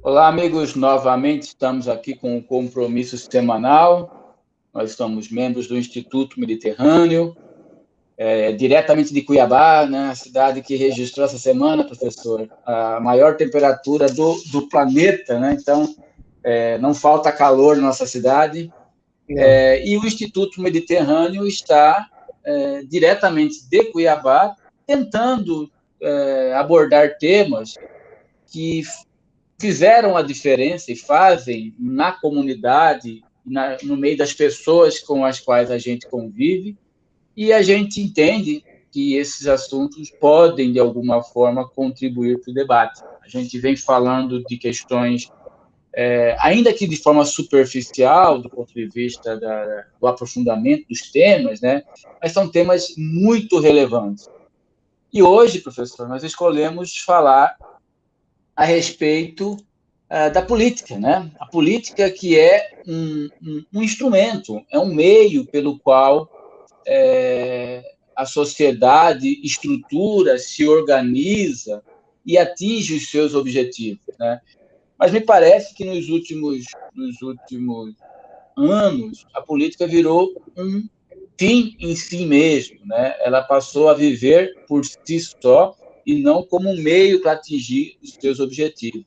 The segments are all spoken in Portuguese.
Olá, amigos. Novamente estamos aqui com um compromisso semanal. Nós somos membros do Instituto Mediterrâneo, diretamente de Cuiabá, né, a cidade que registrou essa semana, professor, a maior temperatura do planeta, né? Então, não falta calor na nossa cidade. E o Instituto Mediterrâneo está diretamente de Cuiabá, tentando abordar temas que fizeram a diferença e fazem na comunidade, no meio das pessoas com as quais a gente convive, e a gente entende que esses assuntos podem, de alguma forma, contribuir para o debate. A gente vem falando de questões, ainda que de forma superficial, do ponto de vista do aprofundamento dos temas, né? Mas são temas muito relevantes. E hoje, professor, nós escolhemos falar a respeito da política, né? A política que é um instrumento, é um meio pelo qual a sociedade estrutura, se organiza e atinge os seus objetivos, né? Mas me parece que nos últimos anos a política virou um fim em si mesmo, né? Ela passou a viver por si só e não como um meio para atingir os seus objetivos.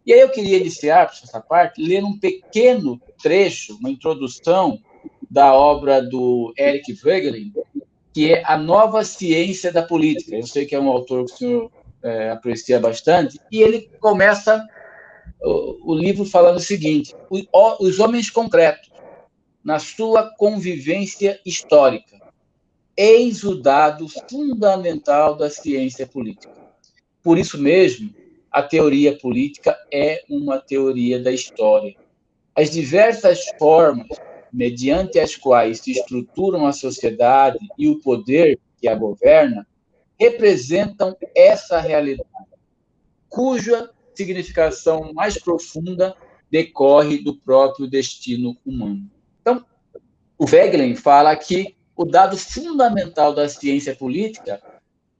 E aí eu queria iniciar essa parte lendo um pequeno trecho, uma introdução da obra do Eric Voegelin, que é A Nova Ciência da Política. Eu sei que é um autor que o senhor aprecia bastante, e ele começa o livro falando o seguinte: os homens concretos, na sua convivência histórica, eis o dado fundamental da ciência política. Por isso mesmo, a teoria política é uma teoria da história. As diversas formas mediante as quais se estruturam a sociedade e o poder que a governa representam essa realidade, cuja significação mais profunda decorre do próprio destino humano. Então, o Voegelin fala que o dado fundamental da ciência política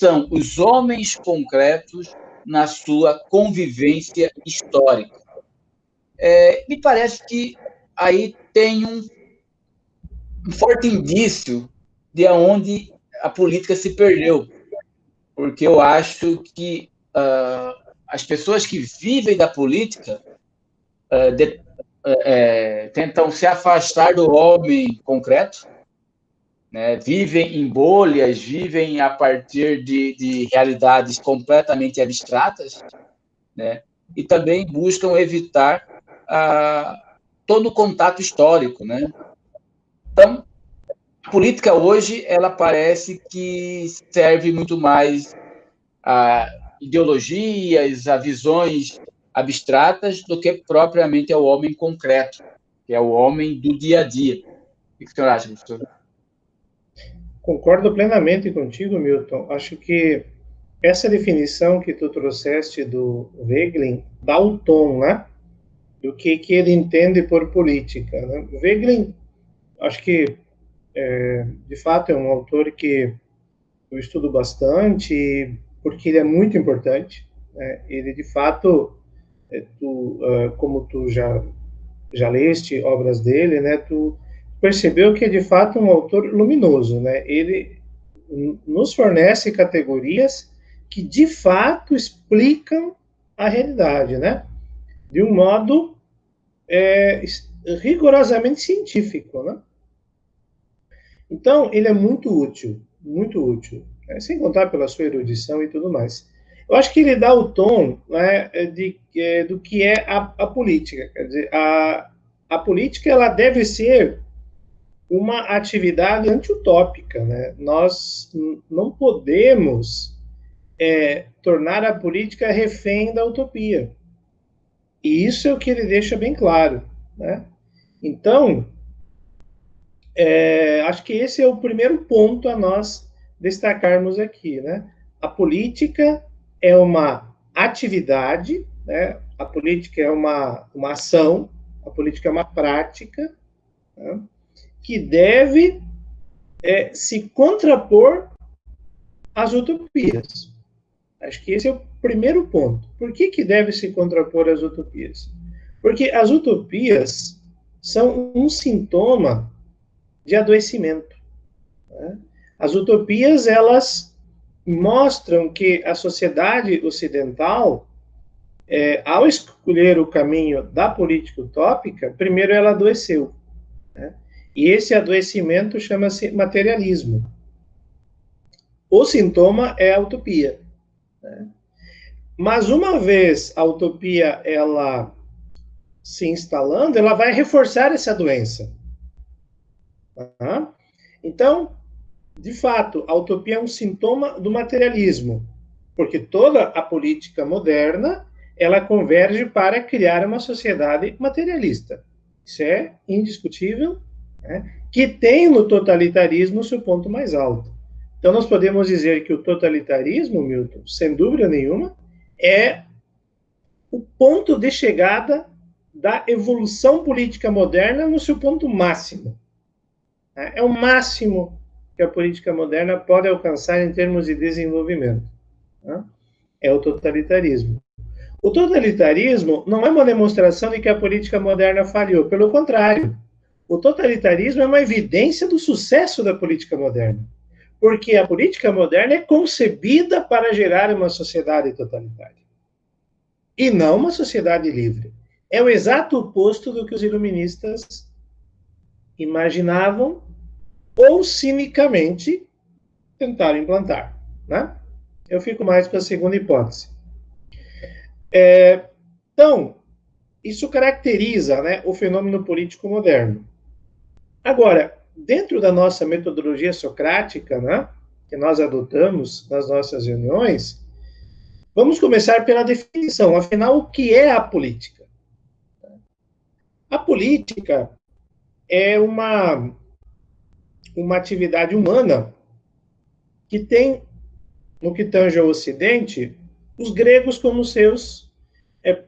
são os homens concretos na sua convivência histórica. Me parece que aí tem um forte indício de onde a política se perdeu, porque eu acho que as pessoas que vivem da política tentam se afastar do homem concreto, né? Vivem em bolhas, vivem a partir de realidades completamente abstratas, né? E também buscam evitar todo o contato histórico, né? Então, a política hoje, ela parece que serve muito mais a ideologias, a visões abstratas, do que propriamente ao homem concreto, que é o homem do dia a dia. O que o senhor acha, professor? Concordo plenamente contigo, Milton. Acho que essa definição que tu trouxeste do Voegelin dá o tom, né? Do que ele entende por política, né? Voegelin, acho que, de fato, é um autor que eu estudo bastante, porque ele é muito importante, né? Ele, de fato, como tu já leste obras dele, né? Tu percebeu que é, de fato, um autor luminoso, né? Ele nos fornece categorias que, de fato, explicam a realidade, né? De um modo rigorosamente científico, né? Então, ele é muito útil, sem contar pela sua erudição e tudo mais. Eu acho que ele dá o tom, né, do que é a política. Quer dizer, a política, ela deve ser uma atividade antiutópica, né? Nós não podemos tornar a política refém da utopia. E isso é o que ele deixa bem claro, né? Então, acho que esse é o primeiro ponto a nós destacarmos aqui, né? A política é uma atividade, né? A política é uma ação, a política é uma prática, né? Que deve se contrapor às utopias. Acho que esse é primeiro ponto. Por que deve se contrapor às utopias? Porque as utopias são um sintoma de adoecimento, né? As utopias, elas mostram que a sociedade ocidental, ao escolher o caminho da política utópica, primeiro ela adoeceu, né? E esse adoecimento chama-se materialismo. O sintoma é a utopia, né? Mas uma vez a utopia ela se instalando, ela vai reforçar essa doença. Tá? Então, de fato, a utopia é um sintoma do materialismo, porque toda a política moderna ela converge para criar uma sociedade materialista. Isso é indiscutível, né? Que tem no totalitarismo seu ponto mais alto. Então, nós podemos dizer que o totalitarismo, Milton, sem dúvida nenhuma, é o ponto de chegada da evolução política moderna no seu ponto máximo. É o máximo que a política moderna pode alcançar em termos de desenvolvimento. É o totalitarismo. O totalitarismo não é uma demonstração de que a política moderna falhou, pelo contrário. O totalitarismo é uma evidência do sucesso da política moderna, porque a política moderna é concebida para gerar uma sociedade totalitária e não uma sociedade livre. É o exato oposto do que os iluministas imaginavam ou cinicamente tentaram implantar, né? Eu fico mais com a segunda hipótese. Então, isso caracteriza, né, o fenômeno político moderno. Agora, dentro da nossa metodologia socrática, né, que nós adotamos nas nossas reuniões, vamos começar pela definição. Afinal, o que é a política? A política é uma atividade humana que tem, no que tange ao Ocidente, os gregos como seus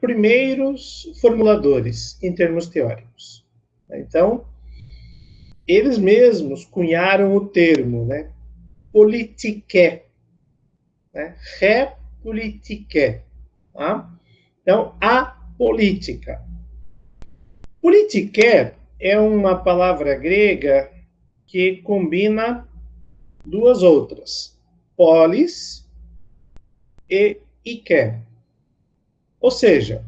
primeiros formuladores em termos teóricos. Então, eles mesmos cunharam o termo, né, politiké, né, repolitiké, tá? Então, a política. Politiké é uma palavra grega que combina duas outras, polis e iké. Ou seja,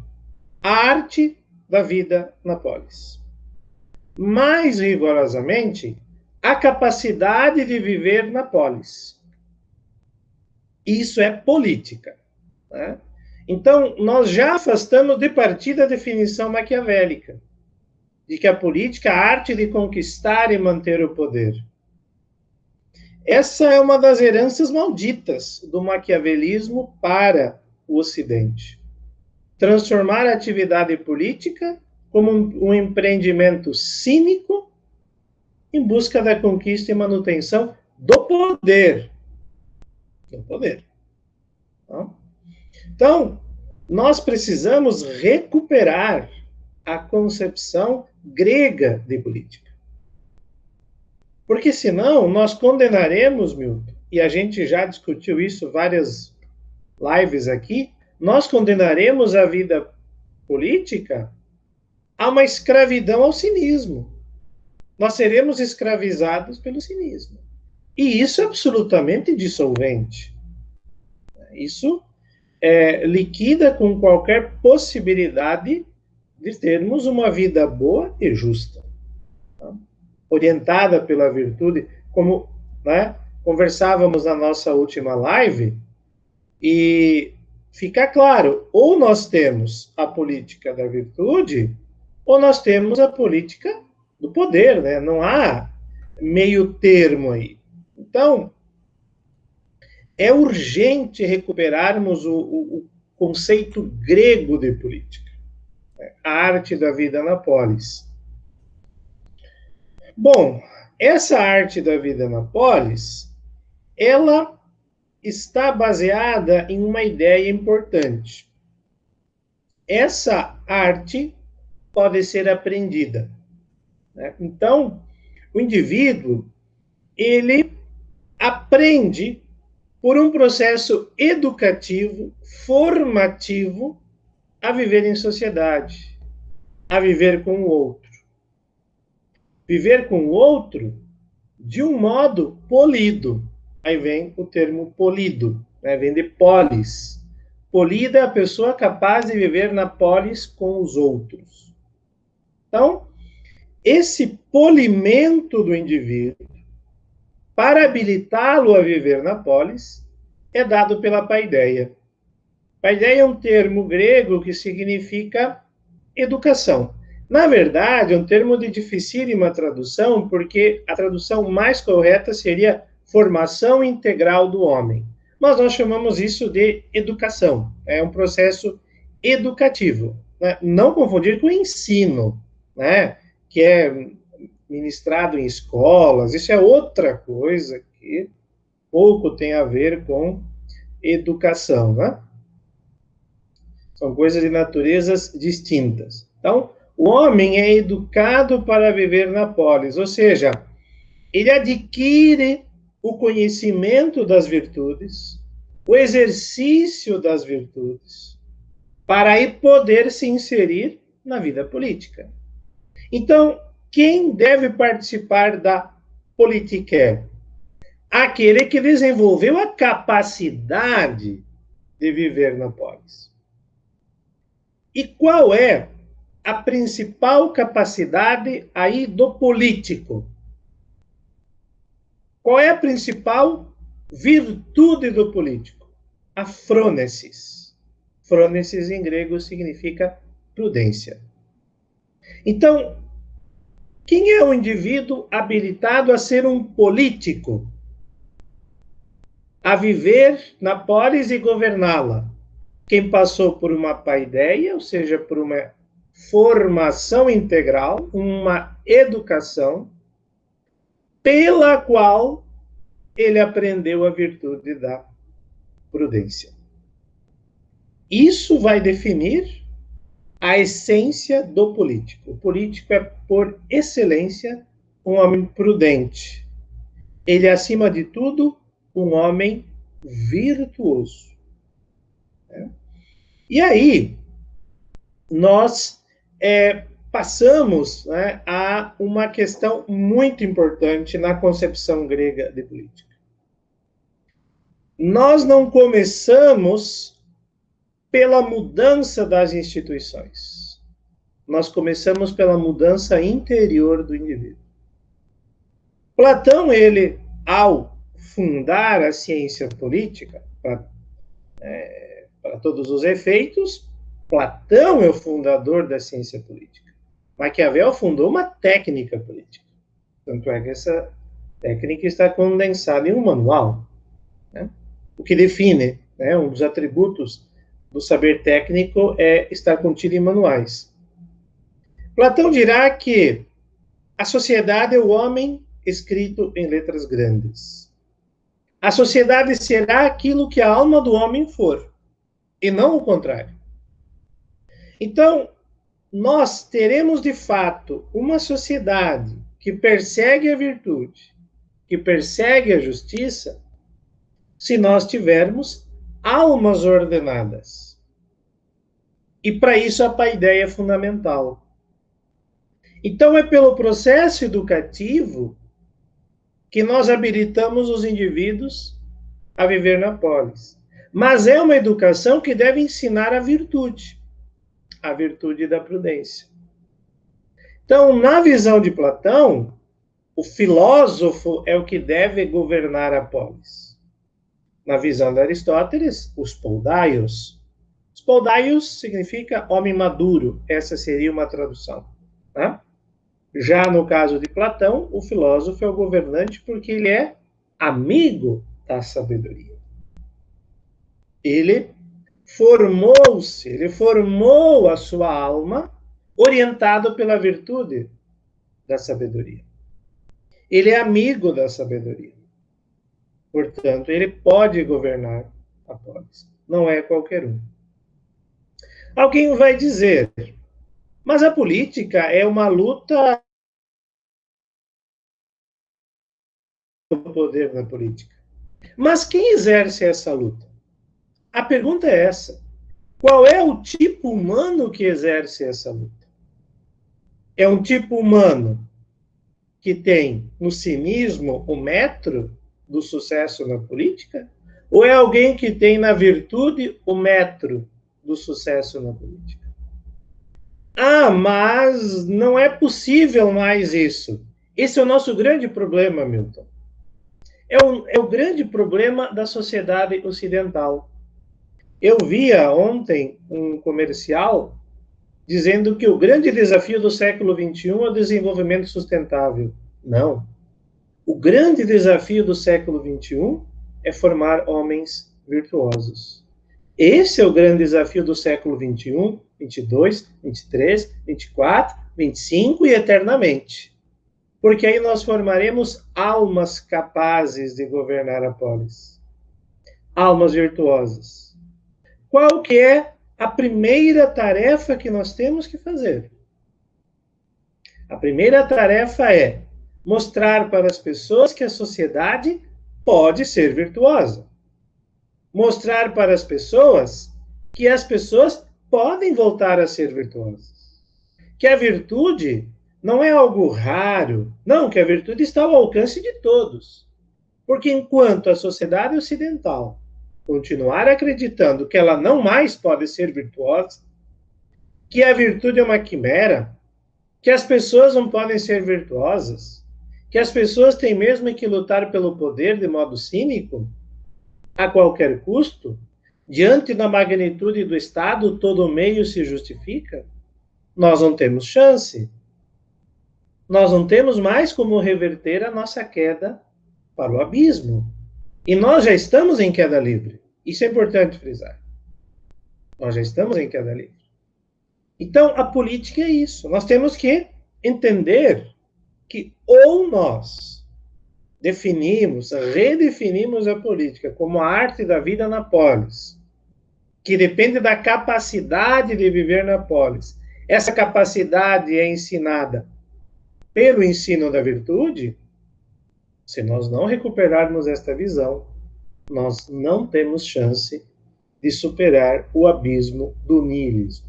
a arte da vida na polis. Mais rigorosamente, a capacidade de viver na polis. Isso é política, né? Então, nós já afastamos de partida a definição maquiavélica de que a política é a arte de conquistar e manter o poder. Essa é uma das heranças malditas do maquiavelismo para o Ocidente. Transformar a atividade política como um empreendimento cínico em busca da conquista e manutenção do poder. Do poder. Então, nós precisamos recuperar a concepção grega de política. Porque senão nós condenaremos, Milton, e a gente já discutiu isso várias lives aqui, nós condenaremos a vida política a uma escravidão ao cinismo. Nós seremos escravizados pelo cinismo. E isso é absolutamente dissolvente. Isso liquida com qualquer possibilidade de termos uma vida boa e justa, tá? Orientada pela virtude, como, né, conversávamos na nossa última live, e fica claro, ou nós temos a política da virtude, ou nós temos a política do poder, né? Não há meio termo aí. Então, é urgente recuperarmos o conceito grego de política, a arte da vida na polis. Bom, essa arte da vida na polis, ela está baseada em uma ideia importante. Essa arte pode ser aprendida, né? Então, o indivíduo, ele aprende por um processo educativo, formativo, a viver em sociedade, a viver com o outro. Viver com o outro de um modo polido. Aí vem o termo polido, né? Vem de polis. Polida é a pessoa capaz de viver na polis com os outros. Então, esse polimento do indivíduo, para habilitá-lo a viver na polis, é dado pela paideia. Paideia é um termo grego que significa educação. Na verdade, é um termo de dificílima tradução, porque a tradução mais correta seria formação integral do homem. Mas nós chamamos isso de educação. É um processo educativo, né? Não confundir com ensino, né? Que é ministrado em escolas. Isso é outra coisa que pouco tem a ver com educação, né? São coisas de naturezas distintas. Então, o homem é educado para viver na polis, ou seja, ele adquire o conhecimento das virtudes, o exercício das virtudes, para aí poder se inserir na vida política. Então, quem deve participar da politique? Aquele que desenvolveu a capacidade de viver na polis. E qual é a principal capacidade aí do político? Qual é a principal virtude do político? A frônesis. Frônesis em grego significa prudência. Então, quem é o indivíduo habilitado a ser um político? A viver na polis e governá-la? Quem passou por uma paideia, ou seja, por uma formação integral, uma educação, pela qual ele aprendeu a virtude da prudência. Isso vai definir a essência do político. O político é, por excelência, um homem prudente. Ele é, acima de tudo, um homem virtuoso. E aí, nós passamos, né, a uma questão muito importante na concepção grega de política. Nós não começamos pela mudança das instituições. Nós começamos pela mudança interior do indivíduo. Platão, ele, ao fundar a ciência política, para todos os efeitos, Platão é o fundador da ciência política. Maquiavel fundou uma técnica política. Tanto é que essa técnica está condensada em um manual, né? O que define, né, um dos atributos do saber técnico é estar contido em manuais. Platão dirá que a sociedade é o homem escrito em letras grandes. A sociedade será aquilo que a alma do homem for, e não o contrário. Então, nós teremos, de fato, uma sociedade que persegue a virtude, que persegue a justiça, se nós tivermos almas ordenadas. E para isso a paideia é fundamental. Então, é pelo processo educativo que nós habilitamos os indivíduos a viver na polis. Mas é uma educação que deve ensinar a virtude da prudência. Então, na visão de Platão, o filósofo é o que deve governar a polis. Na visão de Aristóteles, os poldaios. Os poldaios significa homem maduro, essa seria uma tradução, né? Já no caso de Platão, o filósofo é o governante porque ele é amigo da sabedoria. Ele formou-se, ele formou a sua alma orientado pela virtude da sabedoria. Ele é amigo da sabedoria. Portanto, ele pode governar a polis. Não é qualquer um. Alguém vai dizer, mas a política é uma luta pelo poder na política. Mas quem exerce essa luta? A pergunta é essa. Qual é o tipo humano que exerce essa luta? É um tipo humano que tem no cinismo o metro do sucesso na política? Ou é alguém que tem na virtude o metro do sucesso na política? Ah, mas não é possível mais isso. Esse é o nosso grande problema, Milton. É o grande problema da sociedade ocidental. Eu via ontem um comercial dizendo que o grande desafio do século XXI é o desenvolvimento sustentável. Não. O grande desafio do século XXI é formar homens virtuosos. Esse é o grande desafio do século XXI, 22, 23, 24, 25 e eternamente. Porque aí nós formaremos almas capazes de governar a polis. Almas virtuosas. Qual que é a primeira tarefa que nós temos que fazer? A primeira tarefa é mostrar para as pessoas que a sociedade pode ser virtuosa. Mostrar para as pessoas que as pessoas podem voltar a ser virtuosas. Que a virtude não é algo raro, não, que a virtude está ao alcance de todos. Porque enquanto a sociedade ocidental continuar acreditando que ela não mais pode ser virtuosa, que a virtude é uma quimera, que as pessoas não podem ser virtuosas, que as pessoas têm mesmo que lutar pelo poder de modo cínico, a qualquer custo, diante da magnitude do Estado, todo meio se justifica, nós não temos chance. Nós não temos mais como reverter a nossa queda para o abismo. E nós já estamos em queda livre. Isso é importante frisar. Nós já estamos em queda livre. Então, a política é isso. Nós temos que entender que ou nós definimos, redefinimos a política como a arte da vida na polis, que depende da capacidade de viver na polis. Essa capacidade é ensinada pelo ensino da virtude. Se nós não recuperarmos esta visão, nós não temos chance de superar o abismo do niilismo,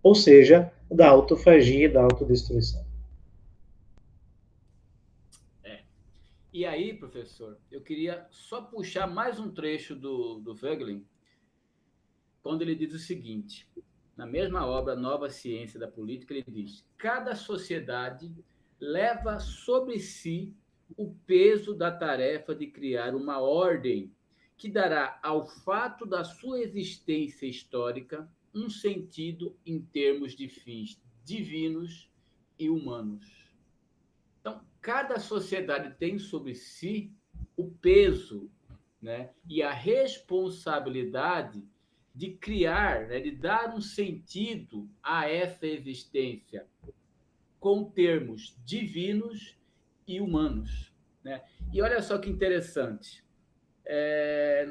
ou seja, da autofagia e da autodestruição. E aí, professor, eu queria só puxar mais um trecho do Voegelin, quando ele diz o seguinte, na mesma obra Nova Ciência da Política, ele diz: cada sociedade leva sobre si o peso da tarefa de criar uma ordem que dará ao fato da sua existência histórica um sentido em termos de fins divinos e humanos. Então, cada sociedade tem sobre si o peso, né, e a responsabilidade de criar, né, de dar um sentido a essa existência com termos divinos e humanos. Né? E olha só que interessante,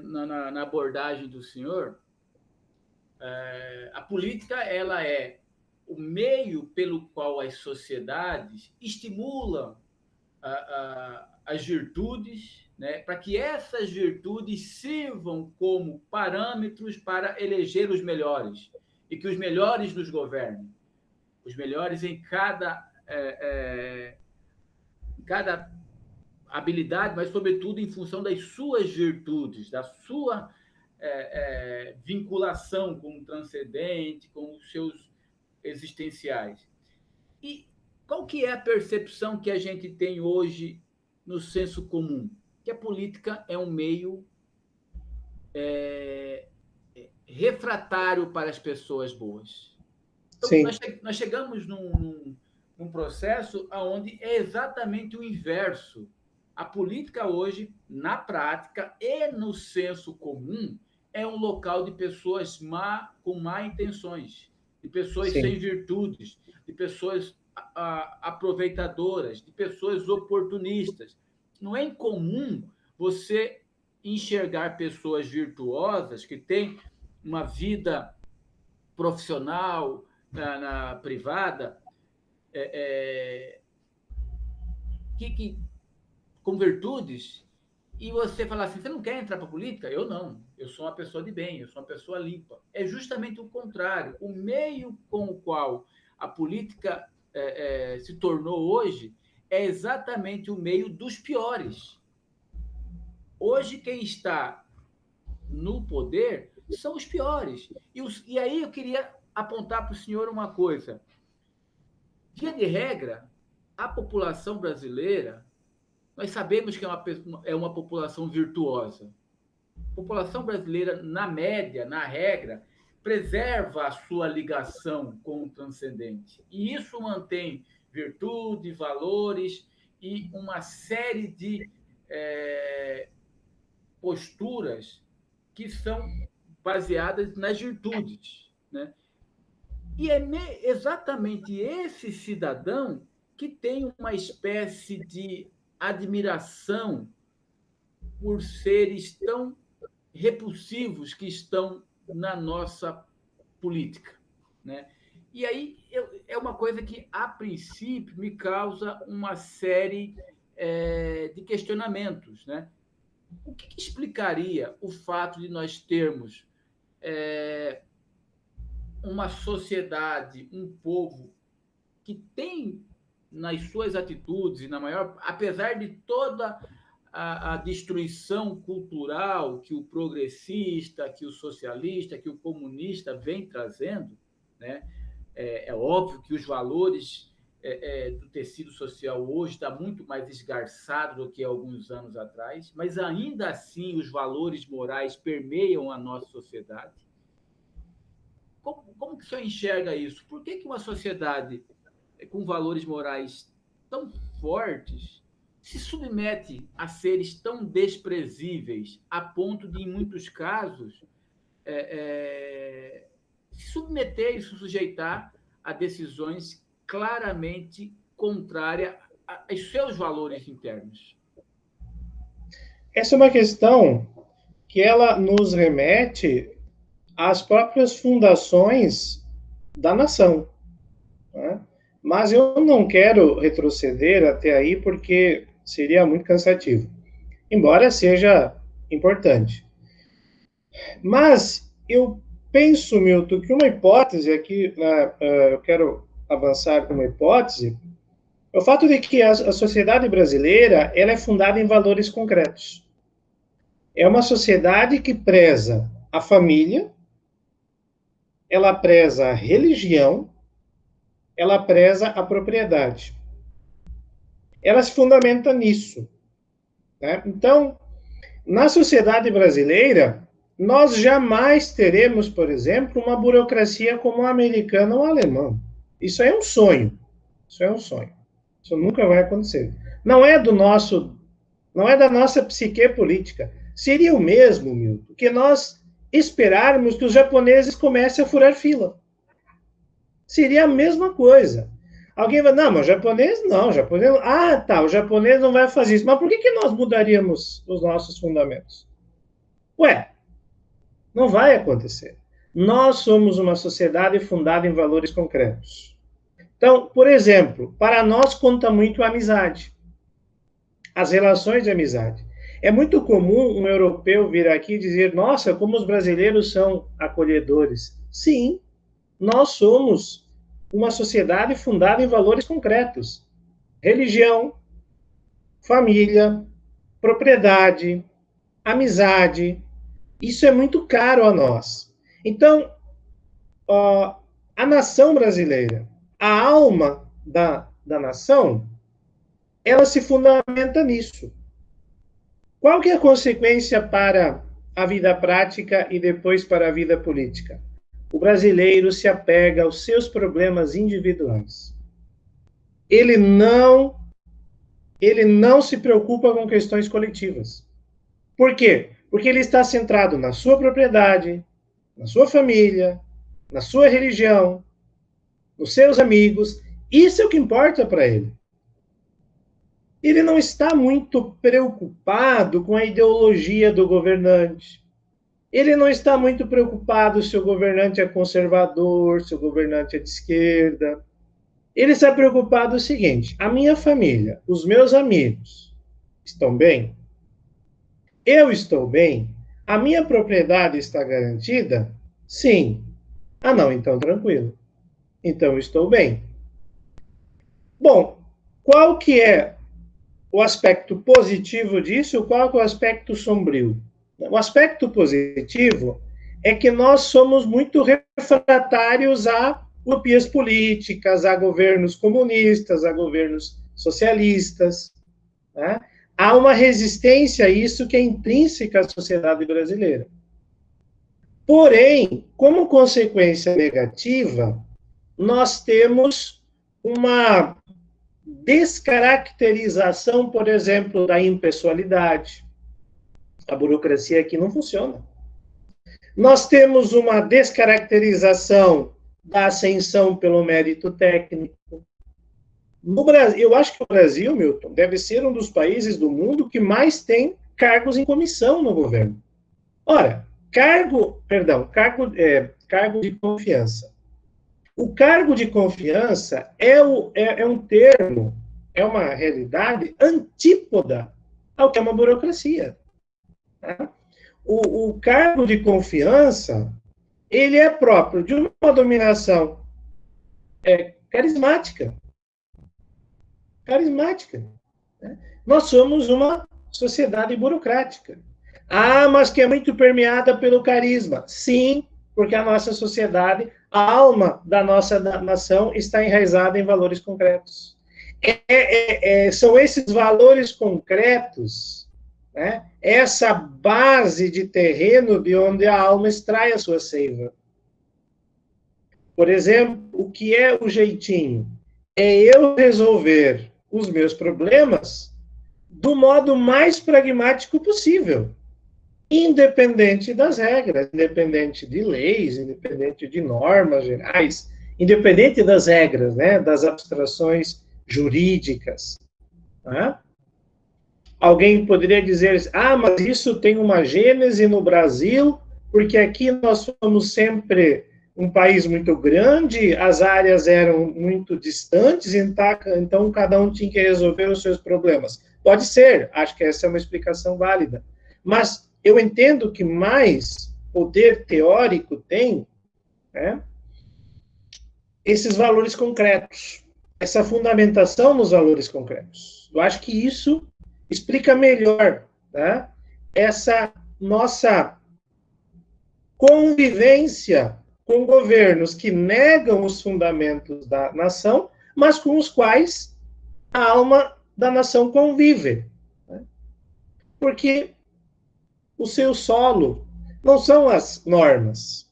na abordagem do senhor, a política ela é o meio pelo qual as sociedades estimulam as virtudes, né, para que essas virtudes sirvam como parâmetros para eleger os melhores e que os melhores nos governem, os melhores em cada habilidade, mas sobretudo em função das suas virtudes, da sua vinculação com o transcendente, com os seus existenciais. E qual que é a percepção que a gente tem hoje no senso comum? Que a política é um meio refratário para as pessoas boas. Então, nós chegamos num processo onde é exatamente o inverso. A política hoje, na prática e no senso comum, é um local de pessoas com má intenções, de pessoas sem virtudes, de pessoas aproveitadoras, de pessoas oportunistas. Não é incomum você enxergar pessoas virtuosas que têm uma vida profissional, na privada, com virtudes, e você falar assim, você não quer entrar para a política? Eu não, eu sou uma pessoa de bem, eu sou uma pessoa limpa. É justamente o contrário. O meio com o qual a política se tornou hoje é exatamente o meio dos piores. Hoje, quem está no poder são os piores. E aí eu queria apontar para o senhor uma coisa. Via de regra, a população brasileira, nós sabemos que é uma população virtuosa. A população brasileira, na média, na regra, preserva a sua ligação com o transcendente. E isso mantém virtude, valores e uma série de posturas que são baseadas nas virtudes, né? E é exatamente esse cidadão que tem uma espécie de admiração por seres tão repulsivos que estão na nossa política, né? E aí é uma coisa que, a princípio, me causa uma série de questionamentos, né? O que explicaria o fato de nós termos uma sociedade, um povo que tem nas suas atitudes, e na maior, apesar de toda a destruição cultural que o progressista, que o socialista, que o comunista vem trazendo, né? É óbvio que os valores do tecido social hoje está muito mais esgarçado do que alguns anos atrás, mas ainda assim os valores morais permeiam a nossa sociedade. Como que o senhor enxerga isso? Por que uma sociedade com valores morais tão fortes se submete a seres tão desprezíveis, a ponto de, em muitos casos, se submeter e se sujeitar a decisões claramente contrárias aos seus valores internos? Essa é uma questão que ela nos remete às próprias fundações da nação, né? Mas eu não quero retroceder até aí porque seria muito cansativo, embora seja importante. Mas eu penso, Milton, que uma hipótese aqui, eu quero avançar com uma hipótese, é o fato de que a sociedade brasileira ela é fundada em valores concretos. É uma sociedade que preza a família, ela preza a religião, ela preza a propriedade. Ela se fundamenta nisso, né? Então, na sociedade brasileira, nós jamais teremos, por exemplo, uma burocracia como a americana ou a alemã. Isso é um sonho. Isso é um sonho. Isso nunca vai acontecer. Não é da nossa psique política. Seria o mesmo, Milton, que nós esperarmos que os japoneses comecem a furar fila. Seria a mesma coisa. Alguém vai, não, mas japonês não, japonês. Ah, tá, o japonês não vai fazer isso. Mas por que nós mudaríamos os nossos fundamentos? Ué, não vai acontecer. Nós somos uma sociedade fundada em valores concretos. Então, por exemplo, para nós conta muito a amizade, as relações de amizade. É muito comum um europeu vir aqui e dizer, nossa, como os brasileiros são acolhedores. Sim, nós somos uma sociedade fundada em valores concretos. Religião, família, propriedade, amizade. Isso é muito caro a nós. Então, a nação brasileira, a alma da nação, ela se fundamenta nisso. Qual que é a consequência para a vida prática e depois para a vida política? O brasileiro se apega aos seus problemas individuais. Ele não se preocupa com questões coletivas. Por quê? Porque ele está centrado na sua propriedade, na sua família, na sua religião, nos seus amigos. Isso é o que importa para ele. Ele não está muito preocupado com a ideologia do governante. Ele não está muito preocupado se o governante é conservador, se o governante é de esquerda. Ele está preocupado o seguinte: a minha família, os meus amigos estão bem? Eu estou bem? A minha propriedade está garantida? Sim. Ah, não, então tranquilo. Então estou bem. Bom, qual que é o aspecto positivo disso e qual é o aspecto sombrio? O aspecto positivo é que nós somos muito refratários a utopias políticas, a governos comunistas, a governos socialistas. Né? Há uma resistência a isso que é intrínseca à sociedade brasileira. Porém, como consequência negativa, nós temos uma descaracterização, por exemplo, da impessoalidade. A burocracia aqui não funciona. Nós temos uma descaracterização da ascensão pelo mérito técnico. No Brasil, eu acho que o Brasil, Milton, deve ser um dos países do mundo que mais tem cargos em comissão no governo. Ora, cargo de confiança. O cargo de confiança é um termo, é uma realidade antípoda ao que é uma burocracia. Tá? O cargo de confiança, ele é próprio de uma dominação carismática. Carismática. Né? Nós somos uma sociedade burocrática. Ah, mas que é muito permeada pelo carisma. Sim, porque a nossa sociedade, a alma da nossa nação está enraizada em valores concretos. São esses valores concretos, né? Essa base de terreno de onde a alma extrai a sua seiva. Por exemplo, o que é o jeitinho? É eu resolver os meus problemas do modo mais pragmático possível, independente das regras, independente de leis, independente de normas gerais, independente das regras, né, das abstrações jurídicas. Né? Alguém poderia dizer, ah, mas isso tem uma gênese no Brasil, porque aqui nós somos sempre um país muito grande, as áreas eram muito distantes, então cada um tinha que resolver os seus problemas. Pode ser, acho que essa é uma explicação válida. Mas eu entendo que mais poder teórico tem, né, esses valores concretos, essa fundamentação nos valores concretos. Eu acho que isso explica melhor, né, essa nossa convivência com governos que negam os fundamentos da nação, mas com os quais a alma da nação convive. Né? Porque o seu solo não são as normas,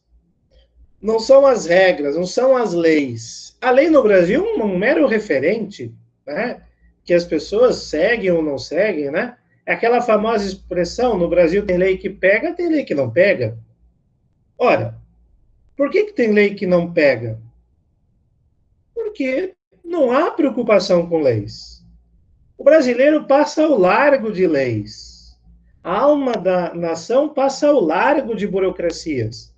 não são as regras, não são as leis. A lei no Brasil é um mero referente, né? Que as pessoas seguem ou não seguem, né? É aquela famosa expressão, no Brasil tem lei que pega, tem lei que não pega. Ora, por que tem lei que não pega? Porque não há preocupação com leis. O brasileiro passa ao largo de leis. A alma da nação passa ao largo de burocracias.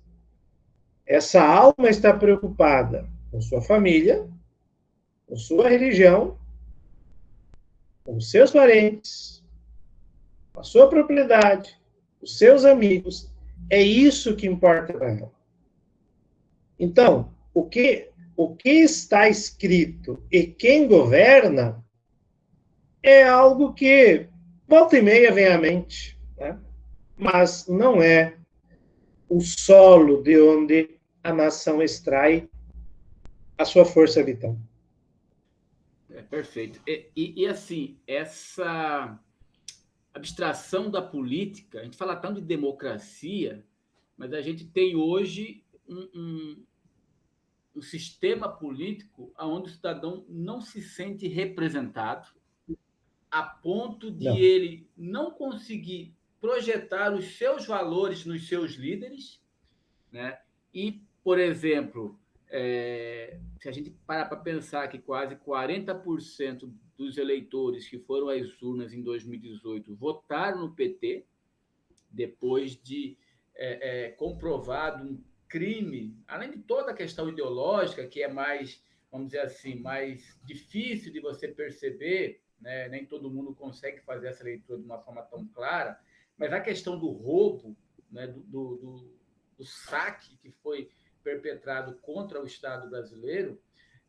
Essa alma está preocupada com sua família, com sua religião, com seus parentes, com a sua propriedade, os seus amigos. É isso que importa para ela. Então, o que está escrito e quem governa é algo que volta e meia vem à mente, né? Mas não é o solo de onde a nação extrai a sua força vital. Perfeito. Assim, essa abstração da política, a gente fala tanto de democracia, mas a gente tem hoje um sistema político onde o cidadão não se sente representado, a ponto de ele não conseguir projetar os seus valores nos seus líderes, né? E, por exemplo, se a gente parar para pensar que quase 40% dos eleitores que foram às urnas em 2018 votaram no PT, depois de comprovado um crime, além de toda a questão ideológica, que é mais, vamos dizer assim, mais difícil de você perceber, né? Nem todo mundo consegue fazer essa leitura de uma forma tão clara, Mas a questão do roubo, né, do saque que foi perpetrado contra o Estado brasileiro,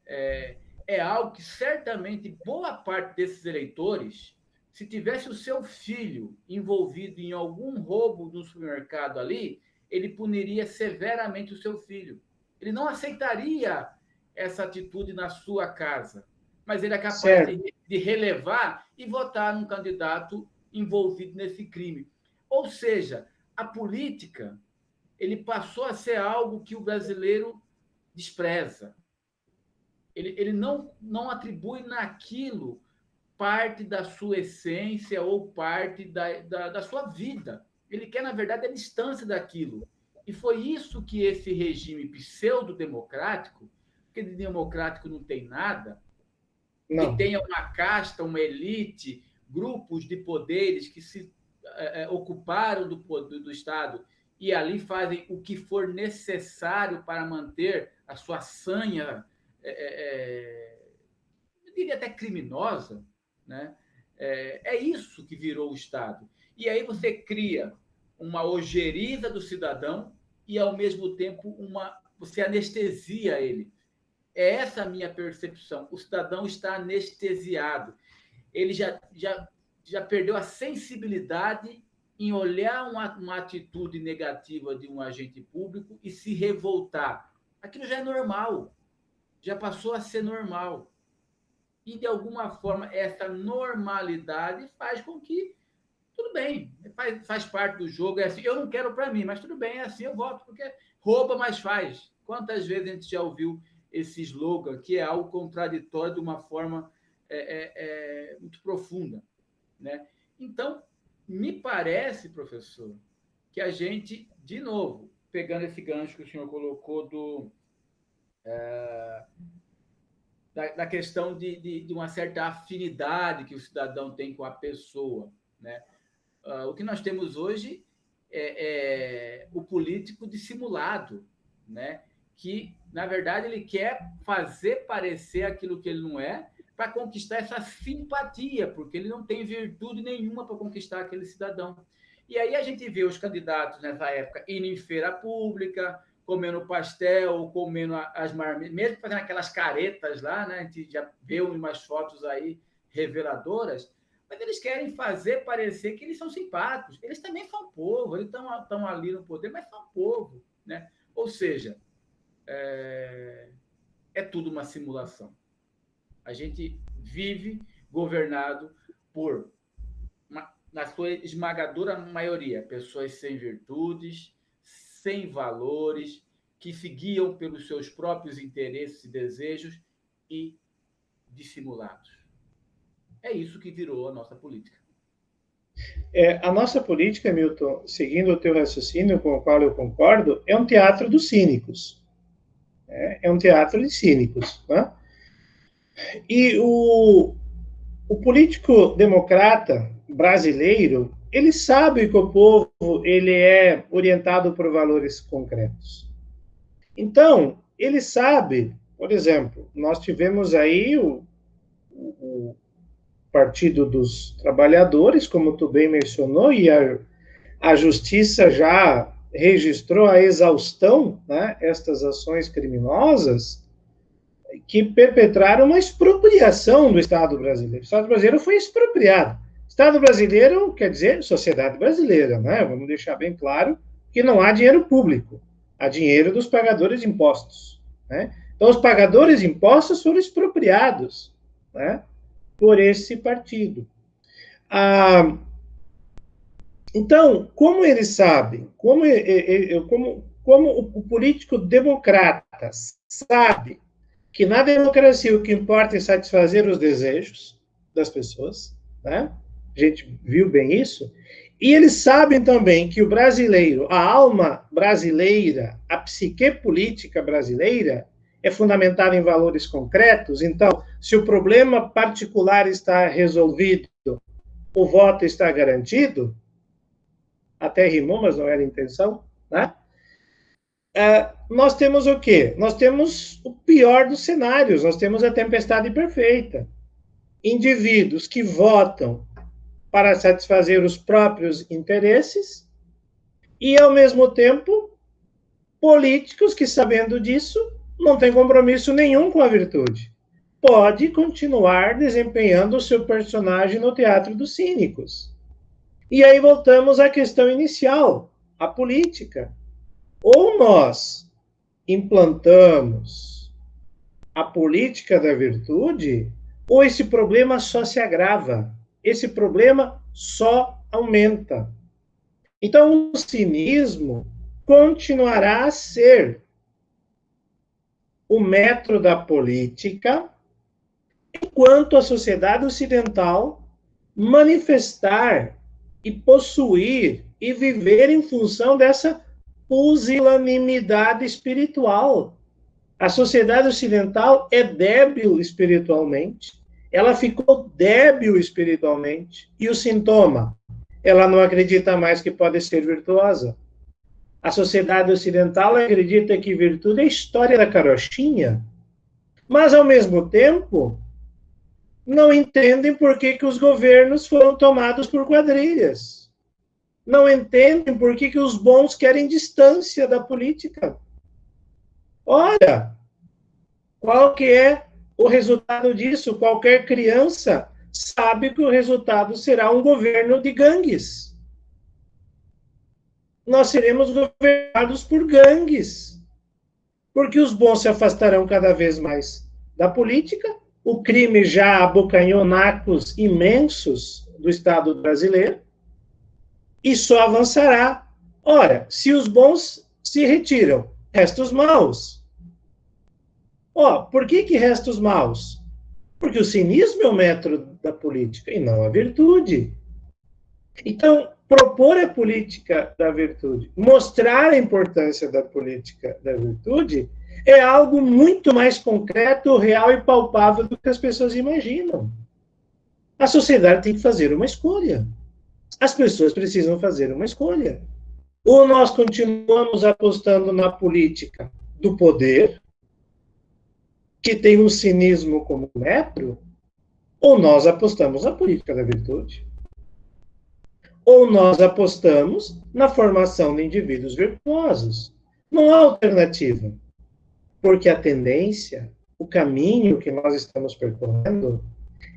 é algo que certamente boa parte desses eleitores, se tivesse o seu filho envolvido em algum roubo no supermercado ali, ele puniria severamente o seu filho. Ele não aceitaria essa atitude na sua casa, mas ele é capaz de relevar e votar num candidato envolvido nesse crime. Ou seja, a política, ele passou a ser algo que o brasileiro despreza. Ele não atribui naquilo parte da sua essência ou parte da sua vida. Ele quer, na verdade, a distância daquilo. E foi isso que esse regime pseudo-democrático, porque de democrático não tem nada, que tenha uma casta, uma elite, grupos de poderes que se ocuparam do Estado e ali fazem o que for necessário para manter a sua sanha, eu diria até criminosa, né? É isso que virou o Estado. E aí você cria uma ojeriza do cidadão e, ao mesmo tempo, você anestesia ele. É essa a minha percepção. O cidadão está anestesiado. Ele já perdeu a sensibilidade em olhar uma atitude negativa de um agente público e se revoltar. Aquilo já é normal, já passou a ser normal. E, de alguma forma, essa normalidade faz com que, tudo bem, faz parte do jogo, é assim, eu não quero para mim, mas tudo bem, é assim, eu voto, porque rouba, mas faz. Quantas vezes a gente já ouviu esse slogan, que é algo contraditório de uma forma muito profunda, né? Então, me parece, professor, que a gente, de novo, pegando esse gancho que o senhor colocou da questão de uma certa afinidade que o cidadão tem com a pessoa, né? O que nós temos hoje é o político dissimulado, né? Que, na verdade, ele quer fazer parecer aquilo que ele não é para conquistar essa simpatia, porque ele não tem virtude nenhuma para conquistar aquele cidadão. E aí a gente vê os candidatos nessa época indo em feira pública, comendo pastel, comendo as marmitas, mesmo fazendo aquelas caretas lá, né? A gente já vê umas fotos aí reveladoras, mas eles querem fazer parecer que eles são simpáticos. Eles também são povo, eles estão ali no poder, mas são povo, né? Ou seja, é tudo uma simulação. A gente vive governado por, na sua esmagadora maioria, pessoas sem virtudes, sem valores, que se guiam pelos seus próprios interesses e desejos e dissimulados. É isso que virou a nossa política. A nossa política, Milton, seguindo o teu raciocínio, com o qual eu concordo, é um teatro dos cínicos. É um teatro de cínicos, né? E o político democrata brasileiro, ele sabe que o povo ele é orientado por valores concretos. Então, ele sabe, por exemplo, nós tivemos aí o Partido dos Trabalhadores, como tu bem mencionou, e a Justiça já registrou a exaustão, né, estas ações criminosas que perpetraram uma expropriação do Estado brasileiro. O Estado brasileiro foi expropriado. Estado brasileiro quer dizer sociedade brasileira, né? Vamos deixar bem claro que não há dinheiro público, há dinheiro dos pagadores de impostos, né? Então, os pagadores de impostos foram expropriados, né, por esse partido. Então, como eles sabem, como o político democrata sabe que na democracia o que importa é satisfazer os desejos das pessoas, né? A gente viu bem isso. E eles sabem também que o brasileiro, a alma brasileira, a psique política brasileira é fundamentada em valores concretos. Então, se o problema particular está resolvido, o voto está garantido, até rimou, mas não era a intenção, né? Nós temos o quê? Nós temos o pior dos cenários, nós temos a tempestade perfeita. Indivíduos que votam para satisfazer os próprios interesses, e, ao mesmo tempo, políticos que, sabendo disso, não têm compromisso nenhum com a virtude. Pode continuar desempenhando o seu personagem no teatro dos cínicos. E aí voltamos à questão inicial, a política. Ou nós implantamos a política da virtude, ou esse problema só se agrava, esse problema só aumenta. Então, o cinismo continuará a ser o metro da política, enquanto a sociedade ocidental manifestar e possuir e viver em função dessa pusilanimidade espiritual. A sociedade ocidental é débil espiritualmente, ela ficou débil espiritualmente, e o sintoma? Ela não acredita mais que pode ser virtuosa. A sociedade ocidental acredita que virtude é a história da carochinha, mas, ao mesmo tempo, não entendem por que os governos foram tomados por quadrilhas. Não entendem por que os bons querem distância da política. Olha, qual que é o resultado disso? Qualquer criança sabe que o resultado será um governo de gangues. Nós seremos governados por gangues, porque os bons se afastarão cada vez mais da política. O crime já abocanhou nacos imensos do Estado brasileiro e só avançará. Ora, se os bons se retiram, restam os maus. Por que restam os maus? Porque o cinismo é o metro da política e não a virtude. Então, propor a política da virtude, mostrar a importância da política da virtude, é algo muito mais concreto, real e palpável do que as pessoas imaginam. A sociedade tem que fazer uma escolha. As pessoas precisam fazer uma escolha. Ou nós continuamos apostando na política do poder, que tem um cinismo como metro, ou nós apostamos na política da virtude. Ou nós apostamos na formação de indivíduos virtuosos. Não há alternativa. Porque a tendência, o caminho que nós estamos percorrendo,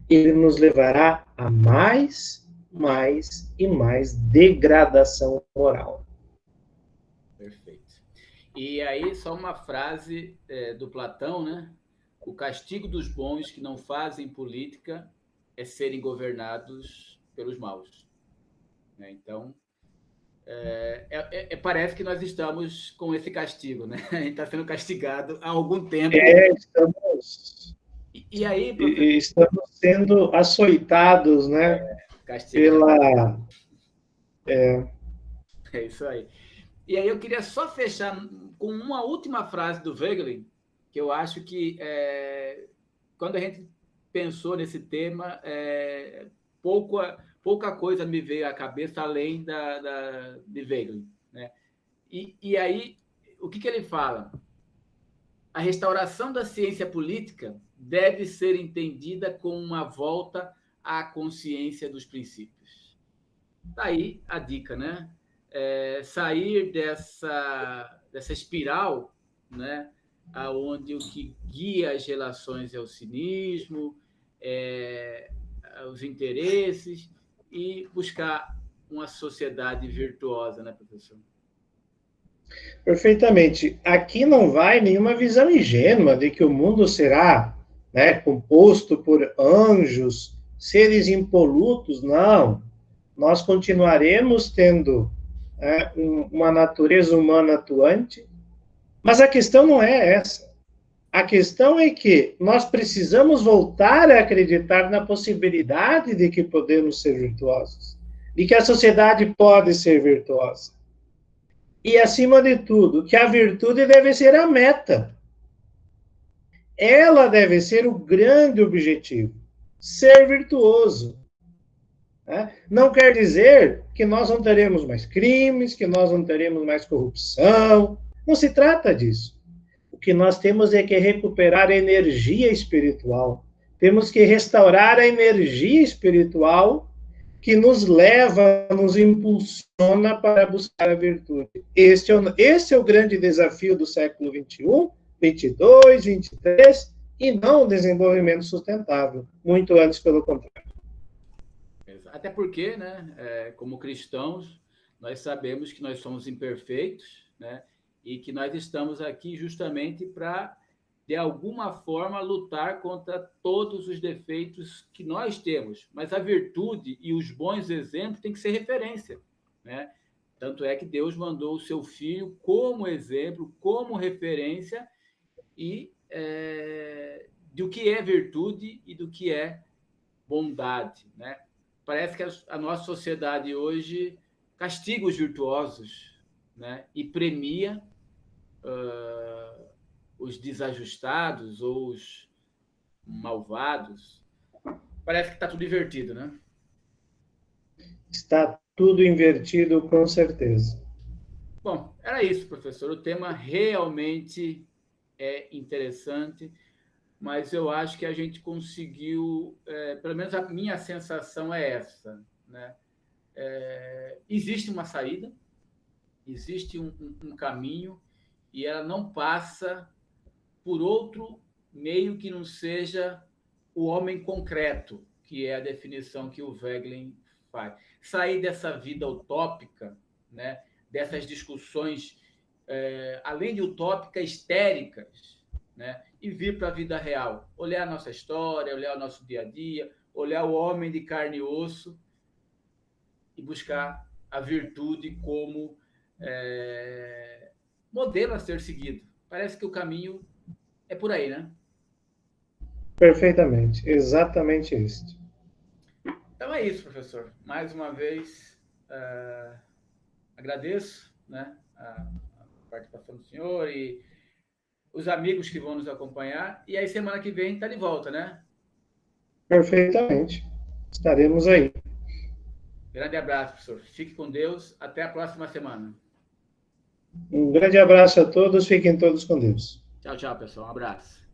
ele nos levará a mais e mais degradação moral. Perfeito. E aí, só uma frase do Platão, né? O castigo dos bons que não fazem política é serem governados pelos maus. Então, parece que nós estamos com esse castigo, né? A gente está sendo castigado há algum tempo. Estamos. E aí, professor? Estamos sendo açoitados, né? Castigados. É isso aí. E aí eu queria só fechar com uma última frase do Wegelin, que eu acho que quando a gente pensou nesse tema, pouca coisa me veio à cabeça além de Wegelin, né? E aí, o que ele fala? A restauração da ciência política deve ser entendida como uma volta à consciência dos princípios. Daí a dica, né? Sair dessa espiral, né? Onde o que guia as relações é o cinismo, os interesses, e buscar uma sociedade virtuosa, né, professor? Perfeitamente. Aqui não vai nenhuma visão ingênua de que o mundo será, né, composto por anjos, seres impolutos. Não. Nós continuaremos tendo uma natureza humana atuante, mas a questão não é essa. A questão é que nós precisamos voltar a acreditar na possibilidade de que podemos ser virtuosos, de que a sociedade pode ser virtuosa. E, acima de tudo, que a virtude deve ser a meta. Ela deve ser o grande objetivo, ser virtuoso. Não quer dizer que nós não teremos mais crimes, que nós não teremos mais corrupção. Não se trata disso. O que nós temos é que recuperar a energia espiritual. Temos que restaurar a energia espiritual que nos leva, nos impulsiona para buscar a virtude. Esse é o grande desafio do século XXI, 22, 23, e não o desenvolvimento sustentável, muito antes pelo contrário. Até porque, né, como cristãos, nós sabemos que nós somos imperfeitos, né, e que nós estamos aqui justamente para, de alguma forma, lutar contra todos os defeitos que nós temos. Mas a virtude e os bons exemplos têm que ser referência, né? Tanto é que Deus mandou o seu Filho como exemplo, como referência, e do que é virtude e do que é bondade, né? Parece que a nossa sociedade hoje castiga os virtuosos, né? E premia os desajustados ou os malvados. Parece que está tudo invertido, né? Está tudo invertido, com certeza. Bom, era isso, professor. O tema realmente é interessante, mas eu acho que a gente conseguiu, pelo menos a minha sensação é essa, né? Existe uma saída, existe um caminho, e ela não passa por outro meio que não seja o homem concreto, que é a definição que o Wegelin faz. Sair dessa vida utópica, né, dessas discussões, além de utópicas, histéricas, né, e vir para a vida real. Olhar a nossa história, olhar o nosso dia a dia, olhar o homem de carne e osso e buscar a virtude como modelo a ser seguido. Parece que o caminho é por aí, né? Perfeitamente, exatamente isso. Então é isso, professor. Mais uma vez, agradeço, né, a participação do senhor e os amigos que vão nos acompanhar. E aí, semana que vem, está de volta, né? Perfeitamente. Estaremos aí. Grande abraço, professor. Fique com Deus. Até a próxima semana. Um grande abraço a todos. Fiquem todos com Deus. Tchau, tchau, pessoal. Um abraço.